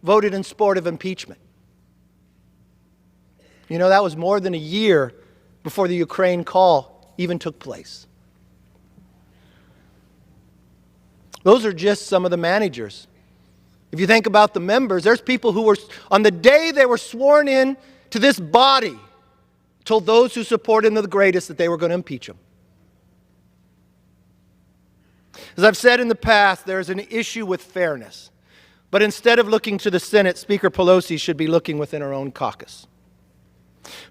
voted in support of impeachment. You know, that was more than a year before the Ukraine call even took place. Those are just some of the managers. If you think about the members, there's people who were, on the day they were sworn in to this body, told those who supported him the greatest that they were going to impeach him. As I've said in the past, there's an issue with fairness. But instead of looking to the Senate, Speaker Pelosi should be looking within her own caucus.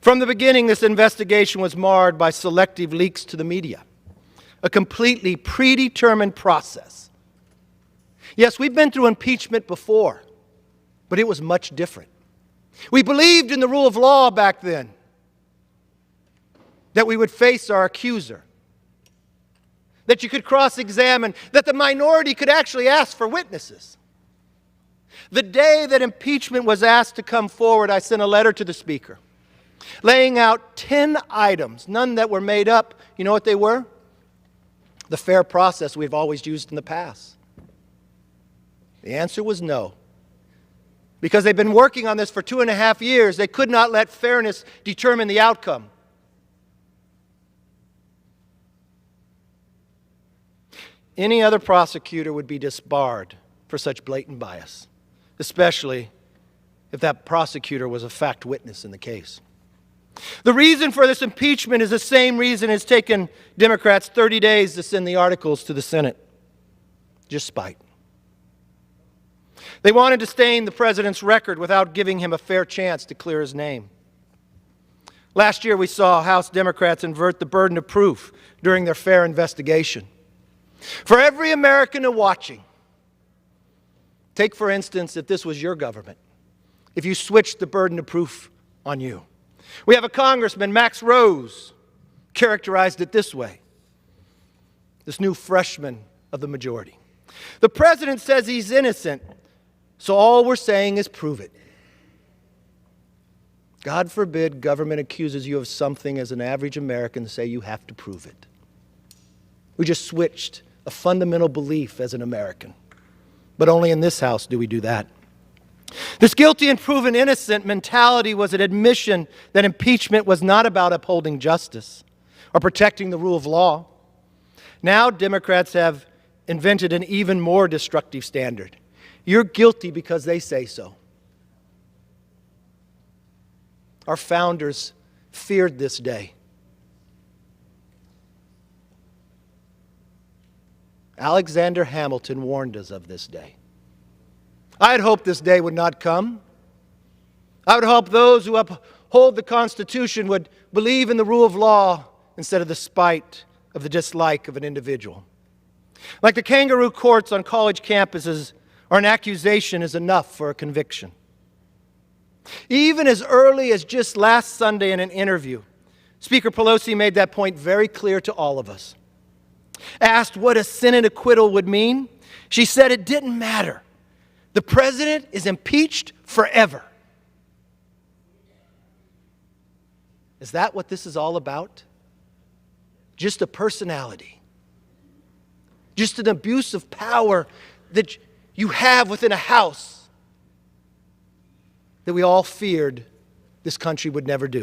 From the beginning, this investigation was marred by selective leaks to the media, a completely predetermined process. Yes, we've been through impeachment before, but it was much different. We believed in the rule of law back then, that we would face our accuser, that you could cross-examine, that the minority could actually ask for witnesses. The day that impeachment was asked to come forward, I sent a letter to the Speaker, laying out 10 items, none that were made up. You know what they were? The fair process we've always used in the past. The answer was no. Because they've been working on this for 2.5 years, they could not let fairness determine the outcome. Any other prosecutor would be disbarred for such blatant bias, especially if that prosecutor was a fact witness in the case. The reason for this impeachment is the same reason it's taken Democrats 30 days to send the articles to the Senate. Just spite. They wanted to stain the president's record without giving him a fair chance to clear his name. Last year we saw House Democrats invert the burden of proof during their fair investigation. For every American watching, take for instance if this was your government, if you switched the burden of proof on you. We have a congressman, Max Rose, characterized it this way, this new freshman of the majority. The president says he's innocent, so all we're saying is prove it. God forbid government accuses you of something as an average American to say you have to prove it. We just switched a fundamental belief as an American. But only in this house do we do that. This guilty and proven innocent mentality was an admission that impeachment was not about upholding justice or protecting the rule of law. Now Democrats have invented an even more destructive standard. You're guilty because they say so. Our founders feared this day. Alexander Hamilton warned us of this day. I had hoped this day would not come. I would hope those who uphold the Constitution would believe in the rule of law instead of the spite of the dislike of an individual. Like the kangaroo courts on college campuses, or an accusation is enough for a conviction. Even as early as just last Sunday in an interview, Speaker Pelosi made that point very clear to all of us. Asked what a Senate acquittal would mean, she said it didn't matter. The president is impeached forever. Is that what this is all about? Just a personality. Just an abuse of power that you have within a house that we all feared this country would never do.